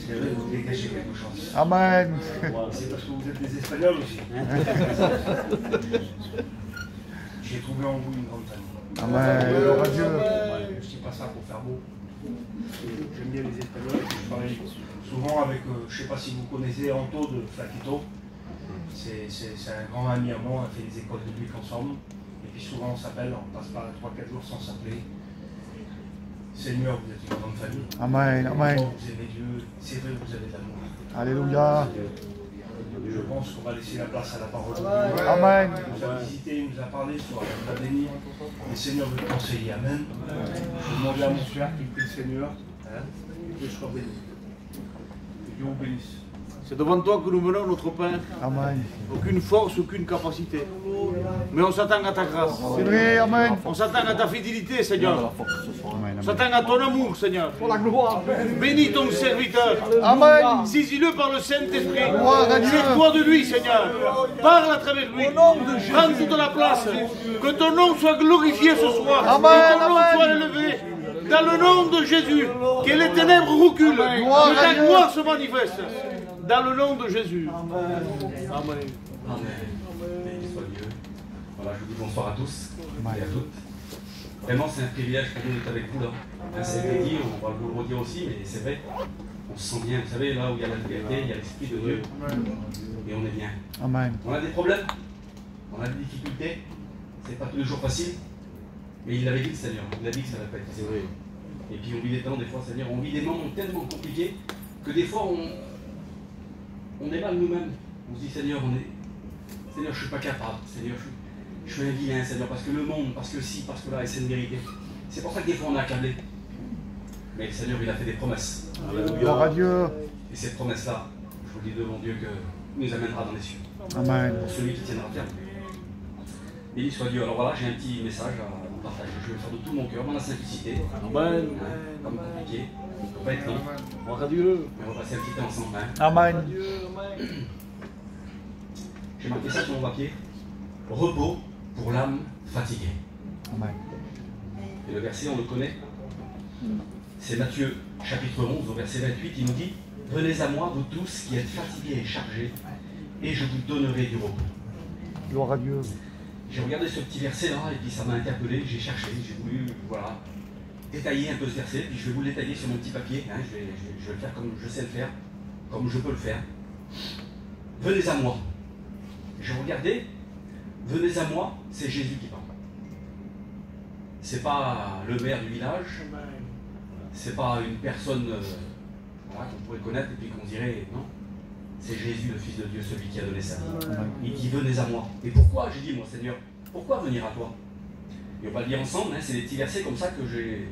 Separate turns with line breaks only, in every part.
C'est vrai, vous dégagez quelque chose.
Amen.
C'est parce que vous êtes des Espagnols aussi. J'ai trouvé en vous une grande famille.
Amen. Gloire à Dieu.
Je ne dis pas ça pour faire beau. J'aime bien les Espagnols. Je travaille souvent avec, je ne sais pas si vous connaissez Anto de Flaquito. C'est un grand ami à moi, on a fait des écoles de musique ensemble. Et puis souvent on s'appelle, on passe pas 3-4 jours sans s'appeler. Seigneur, vous êtes une grande famille.
Amen. Amen.
Vous aimez Dieu, c'est vrai, vous avez de l'amour.
Alléluia.
Je pense qu'on va laisser la place à la parole de Dieu.
Amen.
Il nous a visité, il nous a parlé, il nous a béni. Et le Seigneur veut te conseiller. Amen. Je vais demander à mon frère qu'il prie le Seigneur. Que je sois béni. Que Dieu vous bénisse.
C'est devant toi que nous menons notre Père.
Amen.
Aucune force, aucune capacité. Mais on s'attend à ta grâce.
C'est vrai. Amen.
On s'attend à ta fidélité, Seigneur.
Amen.
On s'attend à ton amour, Seigneur. Pour la gloire. Bénis ton serviteur.
Amen.
Saisis-le par le Saint-Esprit.
Gloire à Dieu.
Sers-toi de lui, Seigneur. Parle à travers lui. Prends toute la place. Que ton nom soit glorifié ce soir.
Amen,
Que ton nom
amen.
soit élevé. Dans le nom de Jésus. Que les ténèbres reculent.
Gloire
Que
à
ta
Dieu.
gloire se manifeste. Dans le nom de Jésus. Amen.
Amen. Béni soit Dieu. Voilà, je vous dis bonsoir à tous et à toutes. Vraiment, c'est un privilège pour nous d'être avec vous là. Ça a été dit, on va vous le redire aussi, mais c'est vrai, on se sent bien. Vous savez, là où il y a la liberté, il y a l'Esprit de Dieu. Et on est bien.
Amen.
On a des problèmes, on a des difficultés, c'est pas tous les jours facile. Mais il l'avait dit, le Seigneur, il a dit que ça va pas être. C'est vrai. Et puis on vit des temps, des fois, Seigneur, on vit des moments tellement compliqués que des fois on est mal nous-mêmes. On se dit, Seigneur, Seigneur, je suis pas capable. Seigneur, je suis un vilain, Seigneur, parce que le monde, parce que si, parce que là, et c'est une vérité. C'est pour ça que des fois on est accablé. Mais le Seigneur, il a fait des promesses.
Gloire à Dieu.
Et ces promesses-là, je vous dis devant Dieu que nous amènera dans les cieux.
Amen.
Pour celui qui tiendra ferme. Béni soit Dieu. Alors voilà, j'ai un petit message à vous partager. Je vais le faire de tout mon cœur, dans la simplicité.
Amen.
Comme compliqué. Ça ne peut pas être long.
Gloire à Dieu.
Mais on va passer un petit temps ensemble. Hein.
Amen.
J'ai marqué ça sur mon papier. Repos pour l'âme fatiguée.
Amen.
Et le verset, on le connaît. C'est Matthieu, chapitre 11, au verset 28. Il nous dit: venez à moi, vous tous qui êtes fatigués et chargés, et je vous donnerai du repos.
Gloire à Dieu.
J'ai regardé ce petit verset là, et puis ça m'a interpellé. J'ai cherché, j'ai voulu, voilà, détailler un peu ce verset, puis je vais vous le détailler sur mon petit papier. Hein, je vais le faire comme je sais le faire, comme je peux le faire. Venez à moi. J'ai regardé. Venez à moi, c'est Jésus qui parle. C'est pas le maire du village, c'est pas une personne voilà, qu'on pourrait connaître et puis qu'on dirait non. C'est Jésus, le Fils de Dieu, celui qui a donné sa vie. Il dit venez à moi. Et pourquoi? J'ai dit moi, Seigneur, pourquoi venir à toi? Et on va le lire ensemble, hein, c'est des petits versets comme ça que j'ai.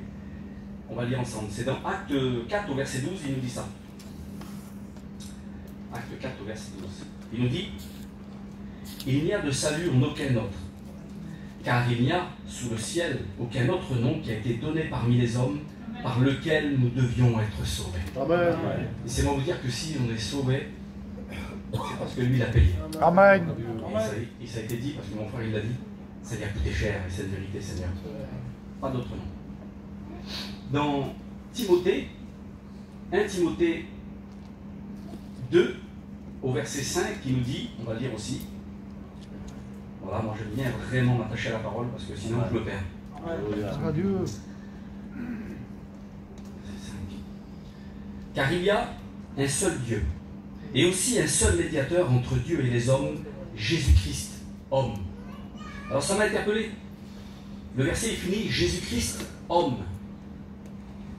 On va le lire ensemble. C'est dans Acte 4 au verset 12, il nous dit ça. Acte 4 au verset 12. Il nous dit: il n'y a de salut en aucun autre, car il n'y a sous le ciel aucun autre nom qui a été donné parmi les hommes par lequel nous devions être sauvés.
Amen.
Laissez-moi vous dire que si on est sauvé, c'est parce que lui l'a payé.
Amen.
Et ça a été dit, parce que mon frère il l'a dit, ça lui a coûté cher, et c'est une vérité, Seigneur. Pas d'autre nom. Dans Timothée, 1 Timothée 2, au verset 5, qui nous dit, on va le lire aussi, voilà, moi j'aime bien vraiment m'attacher à la parole, parce que sinon je me perds.
Gloire à Dieu.
Car il y a un seul Dieu, et aussi un seul médiateur entre Dieu et les hommes, Jésus-Christ, homme. Alors ça m'a interpellé. Le verset est fini, Jésus-Christ, homme.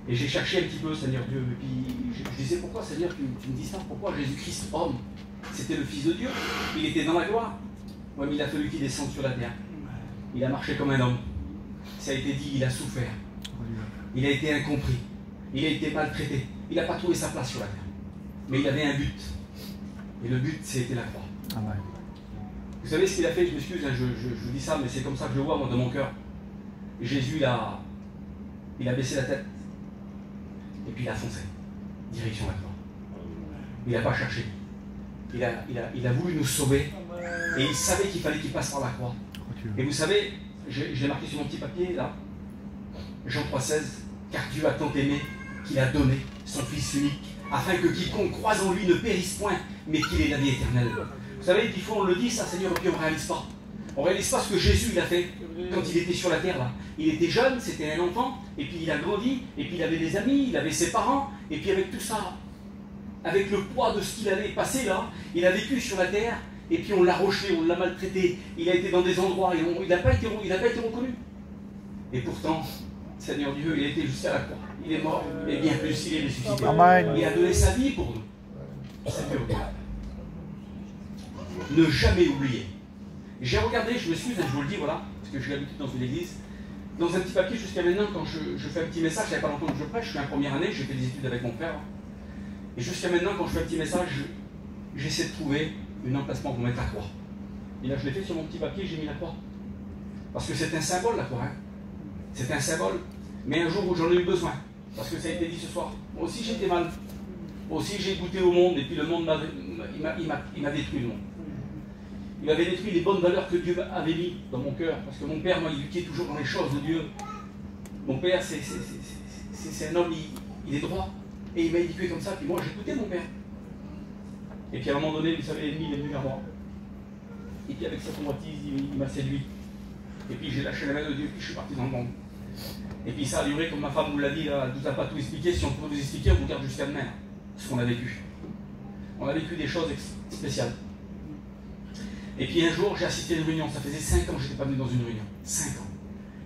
Et j'ai cherché un petit peu, Seigneur Dieu, et puis je disais, pourquoi Seigneur, tu me dis ça? Pourquoi Jésus-Christ, homme? C'était le Fils de Dieu, il était dans la gloire. Ouais, mais il a fallu qu'il descende sur la terre. Il a marché comme un homme. Ça a été dit, il a souffert. Il a été incompris. Il a été maltraité. Il n'a pas trouvé sa place sur la terre. Mais il avait un but. Et le but, c'était la croix.
Amen.
Vous savez ce qu'il a fait? Je m'excuse, hein, je vous dis ça, mais c'est comme ça que je le vois, moi, de mon cœur. Jésus, il a baissé la tête. Et puis il a foncé. Direction la croix. Il n'a pas cherché. Il a voulu nous sauver. Et il savait qu'il fallait qu'il passe par la croix. Et vous savez, je l'ai marqué sur mon petit papier, là. Jean 3,16. Car Dieu a tant aimé qu'il a donné son Fils unique, afin que quiconque croise en lui ne périsse point, mais qu'il ait la vie éternelle. Vous savez, des fois on le dit ça, Seigneur, et puis on ne réalise pas. On ne réalise pas ce que Jésus il a fait quand il était sur la terre là. Il était jeune, c'était un enfant, et puis il a grandi, et puis il avait des amis, il avait ses parents, et puis avec tout ça, avec le poids de ce qu'il avait passé là, il a vécu sur la terre, et puis on l'a roché, on l'a maltraité, il a été dans des endroits, et il n'a pas été reconnu. Et pourtant, Seigneur Dieu, il a été jusqu'à la croix. Il est mort, et bien plus, il est ressuscité.
Amen.
Il a donné sa vie pour nous. Seigneur Dieu. Ne jamais oublier. J'ai regardé, je me suis, je vous le dis, voilà, parce que je suis habitué dans une église, dans un petit papier jusqu'à maintenant, quand je fais un petit message, il n'y a pas longtemps que je prêche, je suis en première année, j'ai fait des études avec mon frère, et jusqu'à maintenant, quand je fais un petit message, j'essaie de trouver un emplacement pour mettre la croix. Et là, je l'ai fait sur mon petit papier, j'ai mis la croix. Parce que c'est un symbole, la croix. Hein. C'est un symbole. Mais un jour où j'en ai eu besoin, parce que ça a été dit ce soir, moi aussi j'étais mal. Moi aussi j'ai goûté au monde, et puis le monde m'a détruit, le monde. Il m'avait détruit les bonnes valeurs que Dieu avait mis dans mon cœur. Parce que mon père m'a éduqué toujours dans les choses de Dieu. Mon père, c'est un homme, il est droit. Et il m'a éduqué comme ça, puis moi j'écoutais mon père. Et puis à un moment donné, vous savez, l'ennemi il est venu vers moi. Et puis avec sa convoitise, il m'a séduit. Et puis j'ai lâché la main de Dieu, puis je suis parti dans le monde. Et puis ça a duré, comme ma femme vous l'a dit, elle ne vous a pas tout expliqué. Si on pouvait vous expliquer, on vous garde jusqu'à demain, ce qu'on a vécu. On a vécu des choses spéciales. Et puis un jour, j'ai assisté à une réunion. Ça faisait 5 ans que je n'étais pas venu dans une réunion. 5 ans.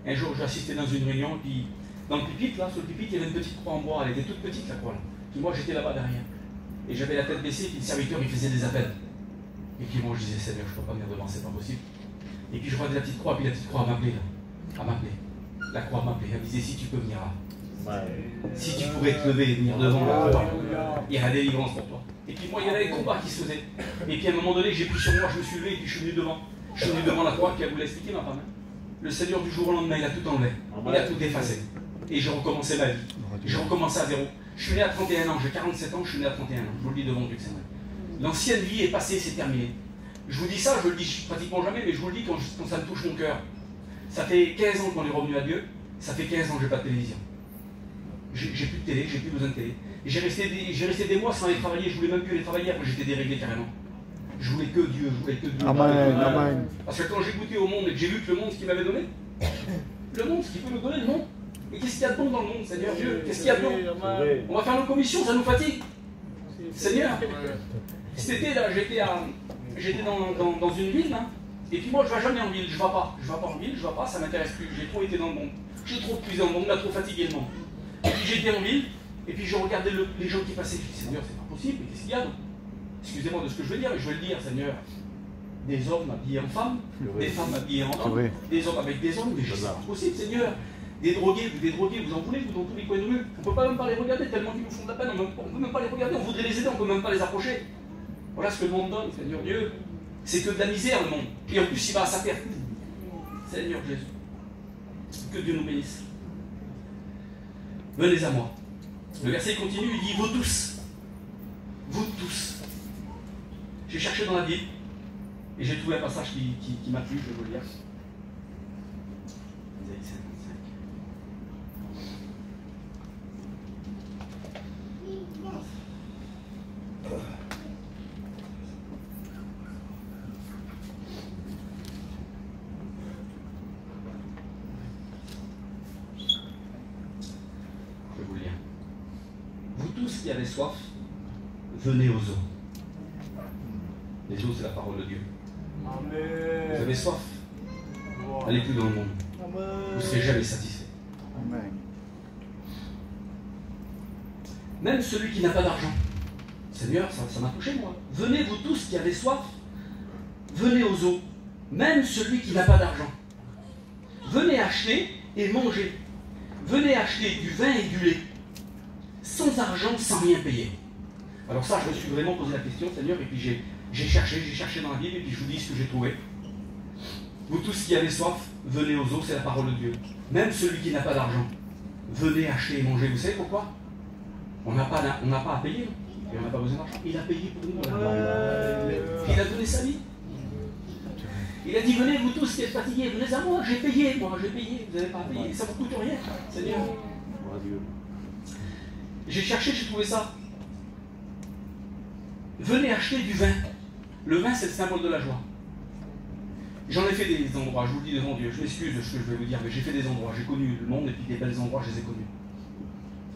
Un jour, j'ai assisté dans une réunion, et puis dans le pupitre, là, sur le pupitre, il y avait une petite croix en bois. Elle était toute petite, la croix, là. Puis moi, j'étais là-bas derrière. Et j'avais la tête baissée, et puis le serviteur, il faisait des appels. Et puis moi, je disais, Seigneur, je ne peux pas venir devant, c'est pas possible. Et puis je regardais la petite croix, puis la petite croix m'appelait, là. Elle m'appelait. La croix m'appelait. Elle me disait, si tu peux venir là. Ouais. Si tu pourrais te lever et venir devant la croix, il y a la délivrance pour toi. Et puis moi, il y avait des combats qui se faisaient. Et puis à un moment donné, j'ai pris sur moi, je me suis levé, et puis je suis venu devant. Je suis venu devant la croix, puis elle vous l'a expliqué, ma femme. Le Seigneur, du jour au lendemain, il a tout enlevé. Il a tout effacé. Et j'ai recommencé ma vie. J'ai recommencé à zéro. Je suis né à 31 ans, j'ai 47 ans, je suis né à 31 ans. Je vous le dis devant Dieu que c'est vrai. L'ancienne vie est passée, c'est terminé. Je vous dis ça, je le dis pratiquement jamais, mais je vous le dis quand ça me touche mon cœur. Ça fait 15 ans qu'on est revenu à Dieu, ça fait 15 ans que je n'ai pas de télévision. J'ai plus de télé, j'ai plus besoin de télé. J'ai resté des mois sans aller travailler, je voulais même plus aller travailler, après j'étais déréglé carrément. Je voulais que Dieu, je voulais que Dieu.
Amen, amen.
Parce que quand j'ai goûté au monde et que j'ai vu que le monde, ce qu'il m'avait donné, le monde, ce qu'il peut me donner, le monde. Et qu'est-ce qu'il y a de bon dans le monde, Seigneur Dieu? Qu'est-ce qu'il y a de bon? On va faire nos commissions, ça nous fatigue. Seigneur, cet été là, j'étais dans une ville, là, et puis moi je ne vais jamais en ville, je ne vais pas en ville, je ne vais pas, ça ne m'intéresse plus, j'ai trop été dans le monde, j'ai trop puisé dans le monde, on m'a trop fatigué le monde. Et puis j'étais en ville, et puis je regardais les gens qui passaient, je dis Seigneur, c'est pas possible, mais qu'est-ce qu'il y a? Excusez-moi de ce que je veux dire, mais je vais le dire, Seigneur. Des hommes habillés en femmes, des femmes habillées en hommes, des hommes avec des hommes, mais c'est pas possible, Seigneur. Des drogués, vous en voulez, vous dans tous les coins de rue. On ne peut pas même pas les regarder, tellement qu'ils nous font de la peine, on ne peut même pas les regarder, on voudrait les aider, on ne peut même pas les approcher. Voilà ce que le monde donne, Seigneur Dieu. C'est que de la misère, le monde. Et en plus, il va à sa perte. Seigneur Jésus. Que Dieu nous bénisse. Venez à moi. Le verset continue, il dit, vous tous. Vous tous. J'ai cherché dans la Bible, et j'ai trouvé un passage qui m'a plu, je vais vous le lire. Isaïe 55. Je vais vous le lire. Vous tous qui avez soif, venez aux eaux. Les eaux, c'est la parole de Dieu. Amen. Vous avez soif, allez plus dans le monde. Amen. Vous ne serez jamais satisfait. Amen. Même celui qui n'a pas d'argent. Seigneur, ça m'a touché moi. Venez vous tous qui avez soif, venez aux eaux. Même celui qui n'a pas d'argent. Venez acheter et manger. Venez acheter du vin et du lait. Sans argent, sans rien payer. Alors ça, je me suis vraiment posé la question, Seigneur, et puis j'ai cherché dans la Bible, et puis je vous dis ce que j'ai trouvé. Vous tous qui avez soif, venez aux eaux, c'est la parole de Dieu. Même celui qui n'a pas d'argent, venez acheter et manger. Vous savez pourquoi? On n'a pas à payer, et on n'a pas besoin d'argent. Il a payé pour nous. Il a donné sa vie. Il a dit, venez vous tous qui êtes fatigués, venez à moi, j'ai payé, vous n'avez pas à payer, ça ne vous coûte rien, Seigneur. J'ai cherché, j'ai trouvé ça. venez acheter du vin. Le vin, c'est le symbole de la joie. J'en ai fait des endroits, je vous le dis devant Dieu, je m'excuse de ce que je vais vous dire, mais j'ai fait des endroits, j'ai connu le monde et puis des belles endroits, je les ai connus.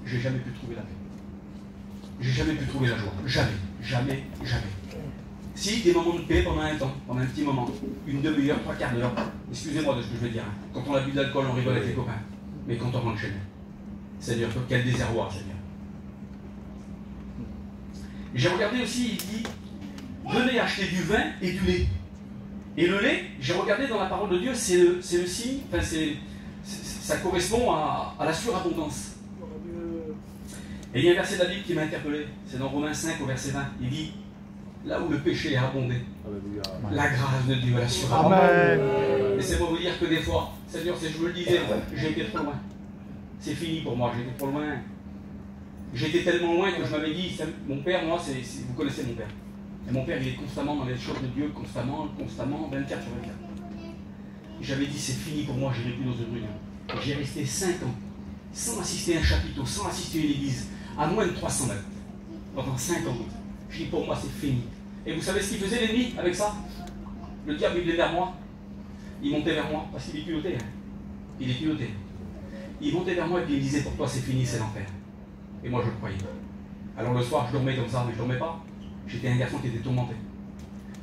J'ai jamais pu trouver la paix. J'ai jamais pu trouver la joie. Jamais, jamais, jamais. Si, des moments de paix pendant un temps, pendant un petit moment, une demi-heure, 3/4 d'heure, excusez-moi de ce que je vais dire, hein. Quand on a bu de l'alcool, on rigole avec les copains. Mais quand on rentre chez nous, Seigneur, quel désarroi, Seigneur. J'ai regardé aussi, il dit, venez acheter du vin et du lait. Et le lait, j'ai regardé dans la parole de Dieu, c'est le signe, enfin ça correspond à la surabondance. Et il y a un verset de la Bible qui m'a interpellé, c'est dans Romains 5 au verset 20, il dit, là où le péché a abondé, la grâce de Dieu, la surabondance. Laissez-moi vous dire que des fois, Seigneur, si je me le disais, j'ai été trop loin. C'est fini pour moi, j'ai été trop loin. J'étais tellement loin que je m'avais dit, mon père, moi, vous connaissez mon père. Et mon père, il est constamment dans les choses de Dieu, constamment, 24 sur 24. J'avais dit, c'est fini pour moi, je n'irai plus dans une réunion. J'ai resté 5 ans, sans assister à un chapiteau, sans assister à une église, à moins de 300 mètres, pendant 5 ans. Je dis, pour moi, c'est fini. Et vous savez ce qu'il faisait l'ennemi avec ça? Le diable, il venait vers moi. Il montait vers moi, parce qu'il est culotté. Hein. Il est culotté. Il montait vers moi et puis il me disait, pour toi, c'est fini, c'est l'enfer. Et moi, je le croyais. Alors le soir, je dormais comme ça, mais je ne dormais pas. J'étais un garçon qui était tourmenté.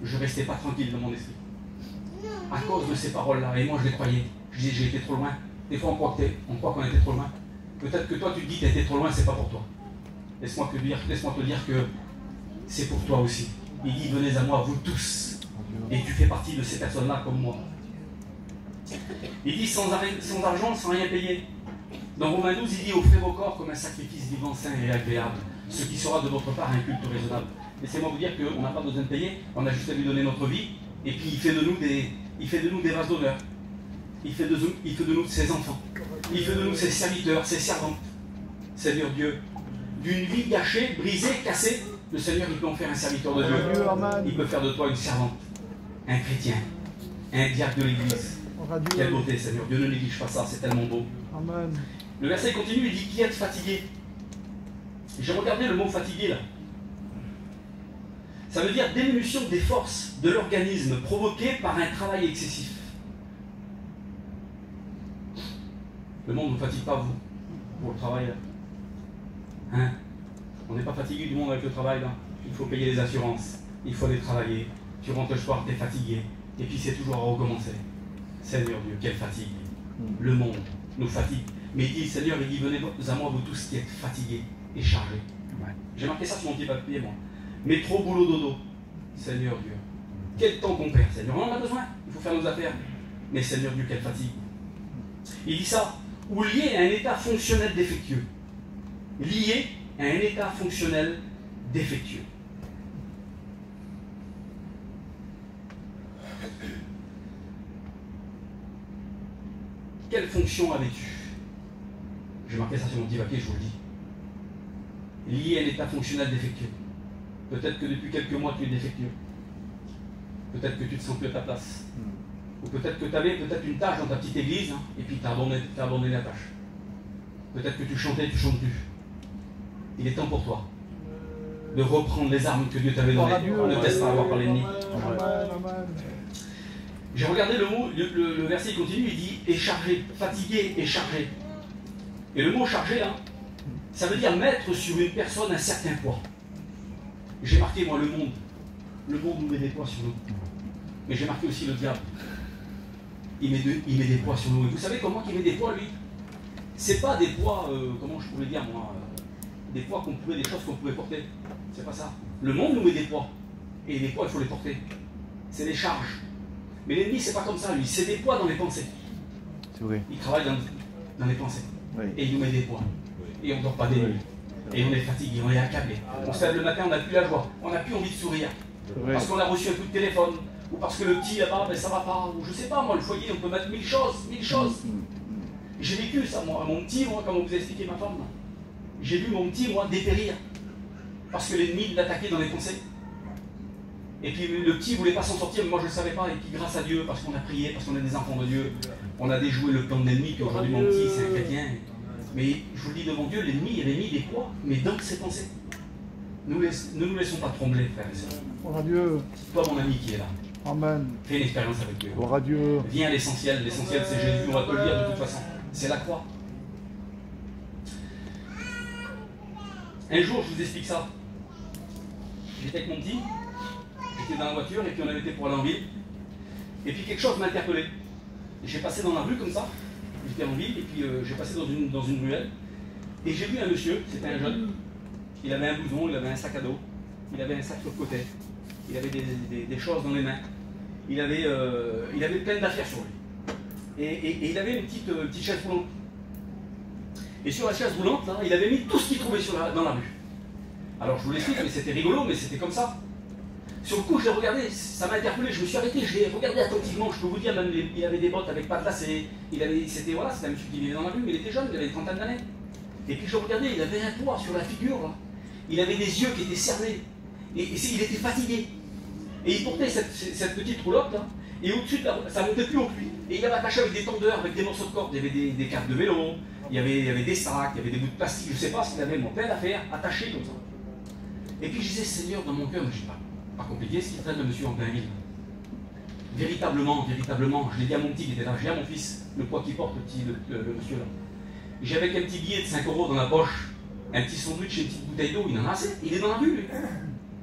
Je ne restais pas tranquille dans mon esprit. À cause de ces paroles-là, et moi je les croyais. Je disais, j'ai été trop loin. Des fois, on croit qu'on était trop loin. Peut-être que toi, tu te dis, tu as été trop loin, c'est pas pour toi. Laisse-moi te dire que c'est pour toi aussi. Il dit, venez à moi, vous tous. Et tu fais partie de ces personnes-là comme moi. Il dit, sans argent, sans rien payer. Dans Romains 12, il dit, offrez vos corps comme un sacrifice vivant, saint et agréable, ce qui sera de votre part un culte raisonnable. Laissez-moi vous dire qu'on n'a pas besoin de payer, on a juste à lui donner notre vie, et puis il fait de nous des vases d'honneur. Il fait de nous ses enfants. Il fait de nous ses serviteurs, ses servantes. Seigneur Dieu, d'une vie gâchée, brisée, cassée, le Seigneur, il peut en faire un serviteur de Dieu. Il peut faire de toi une servante, un chrétien, un diacre de l'Église. Quelle beauté, Seigneur. Dieu ne néglige pas ça, c'est tellement beau.
Amen.
Le verset continue, il dit, qui êtes fatigué? J'ai regardé le mot fatigué là. Ça veut dire diminution des forces de l'organisme provoquée par un travail excessif. Le monde ne vous fatigue pas, vous, pour le travail là. Hein? On n'est pas fatigué du monde avec le travail là. Il faut payer les assurances, il faut aller travailler. Tu rentres le soir, tu es fatigué. Et puis c'est toujours à recommencer. Seigneur Dieu, quelle fatigue. Le monde nous fatigue. Mais il dit, Seigneur, il dit, venez à moi, vous tous qui êtes fatigués et chargés. Ouais. J'ai marqué ça sur mon petit papier, moi. Métro, boulot, dodo. Seigneur Dieu. Quel temps qu'on perd, Seigneur. On en a besoin, il faut faire nos affaires. Mais Seigneur Dieu, quelle fatigue. Il dit ça, ou lié à un état fonctionnel défectueux. Lié à un état fonctionnel défectueux. Quelle fonction avais-tu? J'ai marqué ça sur mon petit papier, je vous le dis. Lié à un état fonctionnel défectueux. Peut-être que depuis quelques mois, tu es défectueux. Peut-être que tu te sens plus à ta place. Ou peut-être que tu avais peut-être une tâche dans ta petite église, hein, et puis tu as abandonné la tâche. Peut-être que tu chantais, tu ne chantes plus. Il est temps pour toi de reprendre les armes que Dieu t'avait données. Ne te laisse pas avoir par l'ennemi. J'ai regardé le mot, le verset continue, il dit « et chargé », fatigué et chargé. Et le mot « chargé », là, ça veut dire mettre sur une personne un certain poids. J'ai marqué, moi, le monde. Le monde nous met des poids sur nous. Mais j'ai marqué aussi le diable. Il met des poids sur nous. Et vous savez comment il met des poids, lui? C'est pas des poids, comment je pourrais dire, moi, des poids des choses qu'on pouvait porter. C'est pas ça. Le monde nous met des poids. Et les poids, il faut les porter. C'est des charges. Mais l'ennemi, c'est pas comme ça, lui. C'est des poids dans les pensées.
C'est vrai.
Il travaille dans les pensées.
Oui.
Et il nous met des poids. Et on ne dort pas des nuits. Et on est fatigué, on est accablé. On se lève le matin, on n'a plus la joie. On n'a plus envie de sourire. Parce qu'on a reçu un coup de téléphone. Ou parce que le petit là-bas, ben, ça va pas. Ou je sais pas, moi, le foyer, on peut mettre 1000 choses. 1000 choses. J'ai vécu ça, moi. Mon petit, moi, comme on vous a expliqué ma femme. J'ai vu mon petit, moi, dépérir. Parce que l'ennemi l'attaquait dans les pensées. Et puis le petit ne voulait pas s'en sortir, mais moi je ne le savais pas. Et puis grâce à Dieu, parce qu'on a prié, parce qu'on est des enfants de Dieu, on a déjoué le plan de l'ennemi, puis aujourd'hui mon petit c'est un chrétien. Mais je vous le dis devant Dieu, l'ennemi il avait mis des poids, mais dans ses pensées. Ne nous laissons pas trembler, frères et sœurs.
Gloire à Dieu.
Toi, mon ami qui est là,
Amen.
fais une expérience avec Dieu.
Gloire à Dieu.
Viens à l'essentiel. L'essentiel, c'est Jésus. On va te le dire de toute façon. C'est la croix. Un jour, je vous explique ça. J'étais avec mon petit, j'étais dans la voiture et puis on avait été pour aller en ville. Et puis quelque chose m'a interpellé. J'ai passé dans la rue comme ça, j'étais en ville et puis j'ai passé dans une ruelle. Et j'ai vu un monsieur, c'était un jeune. Il avait un blouson, il avait un sac à dos, il avait un sac sur le côté, il avait des choses dans les mains. Il avait plein d'affaires sur lui. Et il avait une petite chaise roulante. Et sur la chaise roulante, là, il avait mis tout ce qu'il trouvait dans la rue. Alors je vous l'explique, mais c'était rigolo, mais c'était comme ça. Sur le coup, je l'ai regardé, ça m'a interpellé, je me suis arrêté, je l'ai regardé attentivement, je peux vous dire, même il avait des bottes avec pas de lacets, c'était un monsieur qui vivait dans la rue, mais il était jeune, il avait une trentaine d'années. Et puis je regardais, il avait un poids sur la figure, là. Il avait des yeux qui étaient cernés, et il était fatigué. Et il portait cette petite roulotte, là, et au-dessus, ça montait plus haut que lui. Et il avait attaché avec des tendeurs, avec des morceaux de corde, il y avait des cartes de vélo, il y avait des sacs, il y avait des bouts de plastique, je ne sais pas ce qu'il avait, plein d'affaires attachées comme ça. Et puis je disais, Seigneur, dans mon cœur, je dis pas compliqué ce qu'il traite le monsieur en plein ville. Véritablement, je l'ai dit à mon petit qui était là, j'ai dit à mon fils, le poids qu'il porte, le monsieur là. J'avais un petit billet de 5 € dans la poche, un petit sandwich et une petite bouteille d'eau, il en a assez, il est dans la rue lui.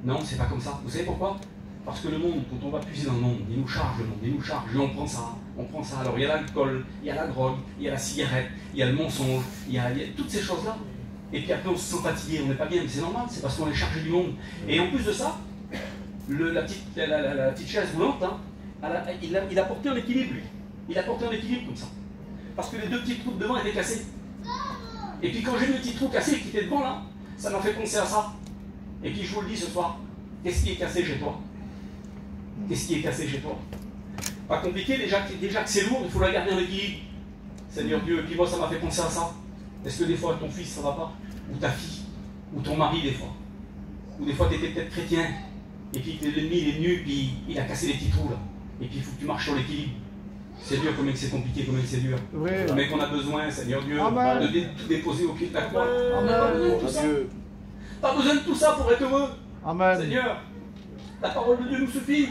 Non, c'est pas comme ça. Vous savez pourquoi? Parce que le monde, quand on va puiser dans le monde, il nous charge le monde, il nous charge, et on prend ça. Alors il y a l'alcool, il y a la drogue, il y a la cigarette, il y a le mensonge, il y a toutes ces choses-là. Et puis après on se sent fatigué, on n'est pas bien, mais c'est normal, c'est parce qu'on est chargé du monde. Et en plus de ça, la petite chaise roulante, hein, il a porté un équilibre lui. Il a porté un équilibre comme ça. Parce que les deux petits trous de devant étaient cassés. Et puis quand j'ai vu le petit trou cassé qui était devant là, ça m'a fait penser à ça. Et puis je vous le dis ce soir, qu'est-ce qui est cassé chez toi? Qu'est-ce qui est cassé chez toi? Pas compliqué, déjà que c'est lourd, il faut la garder en équilibre. Seigneur Dieu, et puis moi ça m'a fait penser à ça. Est-ce que des fois ton fils ça va pas? Ou ta fille? Ou ton mari des fois? Ou des fois tu étais peut-être chrétien, et puis l'ennemi il est venu, puis il a cassé les petits trous là. Et puis il faut que tu marches sur l'équilibre. C'est dur, combien que c'est compliqué, combien que c'est dur.
Ouais.
Mais qu'on a besoin, Seigneur Dieu,
Amen.
de tout déposer au pied de la croix.
Amen.
Pas besoin de tout ça. Pas besoin de tout ça pour être heureux.
Amen.
Seigneur, la parole de Dieu nous suffit.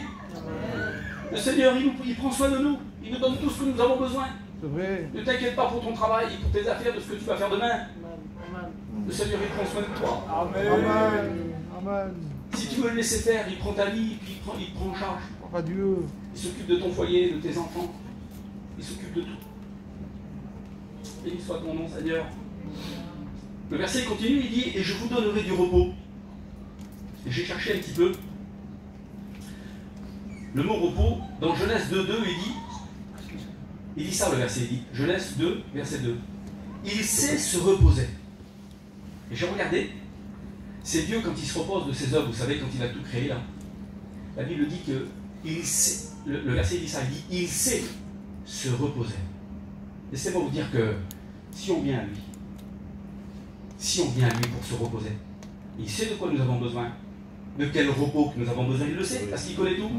Le Seigneur, il prend soin de nous. Il nous donne tout ce que nous avons besoin.
C'est vrai.
Ne t'inquiète pas pour ton travail, pour tes affaires, de ce que tu vas faire demain. Le Seigneur, il prend soin de toi.
Amen. Amen.
Si tu veux le laisser faire, il prend ta vie, puis il te prend en charge.
Gloire à Dieu.
Il s'occupe de ton foyer, de tes enfants. Il s'occupe de tout. Béni soit ton nom, Seigneur. Le verset continue, il dit, et je vous donnerai du repos. Et j'ai cherché un petit peu. Le mot repos, dans Genèse 2.2, il dit ça le verset, il dit, Genèse 2, verset 2. Il sait se reposer. Et j'ai regardé, c'est Dieu quand il se repose de ses œuvres, vous savez, quand il a tout créé là. La Bible dit que, il sait, le verset dit ça, il dit, il sait se reposer. Laissez-moi vous dire que, si on vient à lui pour se reposer, il sait de quoi nous avons besoin, de quel repos que nous avons besoin, il le sait, parce qu'il connaît tout.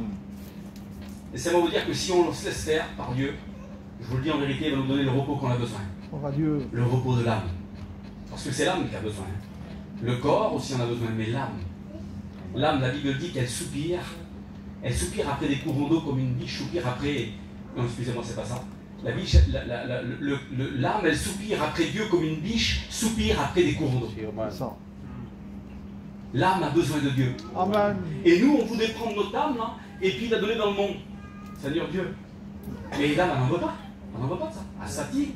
Laissez-moi vous dire que si on se laisse faire par Dieu, je vous le dis en vérité, il va nous donner le repos qu'on a besoin.
Gloire à Dieu.
Le repos de l'âme. Parce que c'est l'âme qui a besoin. Le corps aussi en a besoin, mais l'âme. L'âme, la Bible dit qu'elle soupire. Elle soupire après des courants d'eau comme une biche soupire après... Non, excusez-moi, c'est pas ça. La biche, l'âme, elle soupire après Dieu comme une biche soupire après des courants d'eau.
C'est ça.
L'âme a besoin de Dieu.
Amen.
Et nous, on voudrait prendre notre âme, là, et puis la donner dans le monde. Seigneur Dieu. Mais l'âme, elle n'en veut pas. Elle n'en veut pas de ça. Elle se fatigue.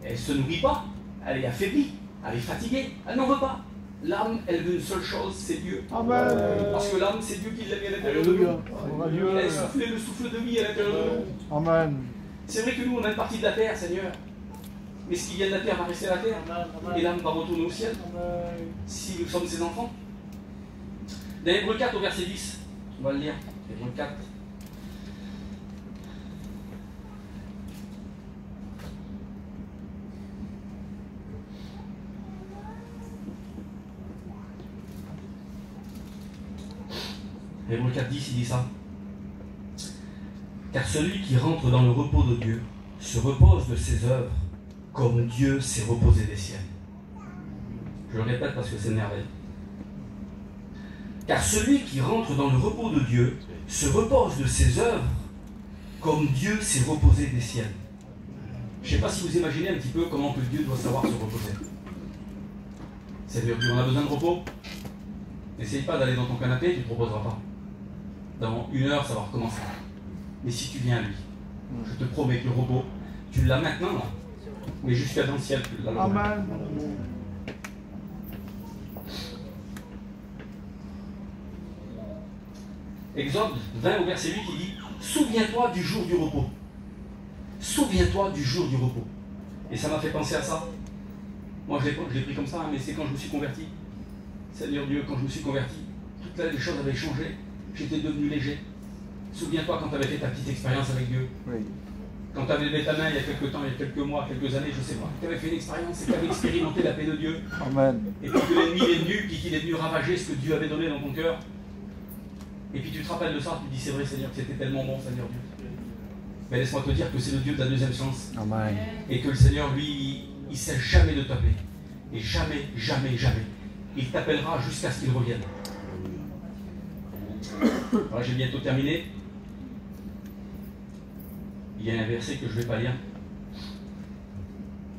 Elle ne se nourrit pas. Elle est affaiblie. Elle est fatiguée. Elle n'en veut pas. L'âme, elle veut une seule chose, c'est Dieu.
Amen.
Parce que l'âme, c'est Dieu qui l'a mis à l'intérieur de nous.
Gloire à Dieu.
Elle a soufflé le souffle de vie à l'intérieur de nous.
Amen.
C'est vrai que nous, on a une partie de la terre, Seigneur. Mais ce qui vient de la terre va rester à la terre. Et l'âme va retourner au ciel. Si nous sommes ses enfants. Dans Hébreux 4 au verset 10, on va le lire. Hébreux 4. Hébreux 4, 10, il dit ça. Car celui qui rentre dans le repos de Dieu se repose de ses œuvres comme Dieu s'est reposé des siennes. Je le répète parce que c'est une merveille. Car celui qui rentre dans le repos de Dieu se repose de ses œuvres comme Dieu s'est reposé des siennes. Je ne sais pas si vous imaginez un petit peu comment que Dieu doit savoir se reposer. Seigneur Dieu, on a besoin de repos. N'essaye pas d'aller dans ton canapé, tu ne te reposeras pas. Dans 1 heure, ça va recommencer. Mais si tu viens à lui, je te promets que le repos, tu l'as maintenant, là. Mais jusqu'à dans le ciel, tu l'as.
Amen.
Exode 20 au verset 8, il dit « Souviens-toi du jour du repos. Souviens-toi du jour du repos. » Et ça m'a fait penser à ça. Moi, je l'ai pris comme ça, hein, mais c'est quand je me suis converti. Seigneur Dieu, quand je me suis converti, toutes les choses avaient changé. J'étais devenu léger. Souviens-toi quand tu avais fait ta petite expérience avec Dieu.
Oui.
Quand tu avais levé ta main il y a quelques temps, il y a quelques mois, quelques années, je sais pas. Tu avais fait une expérience et tu avais expérimenté la paix de Dieu.
Amen.
Et puis que l'ennemi est venu, puis qu'il est venu ravager ce que Dieu avait donné dans ton cœur. Et puis tu te rappelles de ça, tu te dis c'est vrai Seigneur, que c'était tellement bon Seigneur Dieu. Mais laisse-moi te dire que c'est le Dieu de la deuxième chance.
Amen.
Et que le Seigneur, lui, il ne cesse jamais de t'appeler. Et jamais, jamais, jamais. Il t'appellera jusqu'à ce qu'il revienne. Voilà, j'ai bientôt terminé. Il y a un verset que je ne vais pas lire.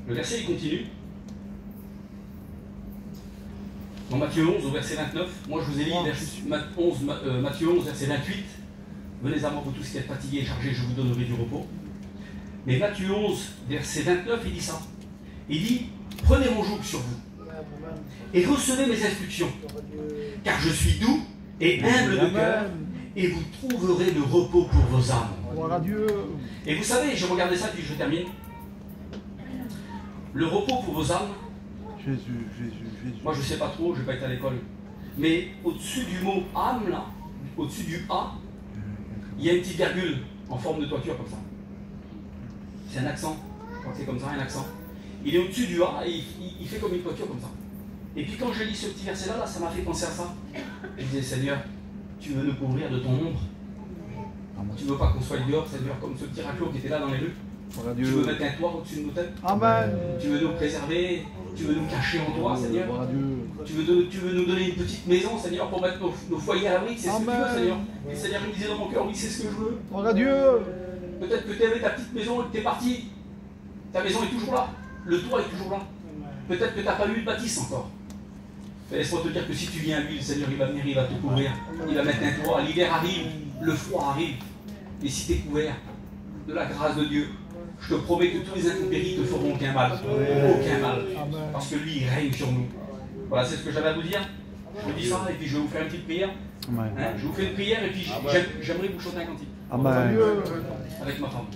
Le verset, il continue. Dans Matthieu 11, au verset 29, moi je vous ai dit Matthieu 11, verset 28. Venez à moi, vous tous qui êtes fatigués et chargés, je vous donnerai du repos. Mais Matthieu 11, verset 29, il dit ça. Il dit, prenez mon joug sur vous et recevez mes instructions, car je suis doux et humble de cœur, et vous trouverez le repos pour vos âmes.
Gloire à Dieu.
Et vous savez, je regardais ça, puis je termine. Le repos pour vos âmes.
Jésus, Jésus, Jésus.
Moi, je ne sais pas trop, je n'ai pas été à l'école. Mais au-dessus du mot âme, là, au-dessus du A, il y a une petite virgule en forme de toiture comme ça. C'est un accent. Je crois que c'est comme ça, un accent. Il est au-dessus du A et il fait comme une toiture comme ça. Et puis quand je lis ce petit verset-là, là, ça m'a fait penser à ça. Je disais, Seigneur, tu veux nous couvrir de ton ombre. Tu ne veux pas qu'on soit dehors, Seigneur, comme ce petit raclot qui était là dans les rues. Tu veux mettre un toit au-dessus de nos têtes.
Amen.
Tu veux nous préserver, tu veux nous cacher en toi, Seigneur.
Gloire à Dieu.
Tu veux nous donner une petite maison, Seigneur, pour mettre nos foyers à l'abri. C'est ce que tu veux, Seigneur. Et Seigneur me disait dans mon cœur, oui, c'est ce que je veux.
Gloire à Dieu.
Peut-être que tu avais ta petite maison et que tu es parti. Ta maison est toujours là. Le toit est toujours là. Peut-être que tu n'as pas eu de bâtisse encore. Mais laisse-moi te dire que si tu viens à lui, le Seigneur, il va venir, il va te couvrir. Il va mettre un toit. L'hiver arrive, le froid arrive. Et si tu es couvert de la grâce de Dieu, je te promets que tous les intempéries ne te feront aucun mal. Aucun mal. Parce que lui, il règne sur nous. Voilà, c'est ce que j'avais à vous dire. Je vous dis ça et puis je vais vous faire une petite prière. Hein, je vous fais une prière et puis j'aimerais vous chanter un cantique.
Amen.
Avec ma femme.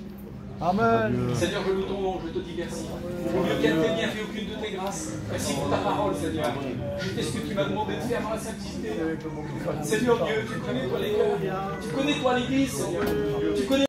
Amen.
Seigneur, je loue ton nom, je te dis merci. Au mieux qu'elle t'ait bien fait aucune de tes grâces. Merci pour ta parole, Seigneur. Je fais ce que tu m'as demandé de faire dans la simplicité. Seigneur Dieu, tu connais toi les cœurs. Tu connais toi l'église, Seigneur. Tu connais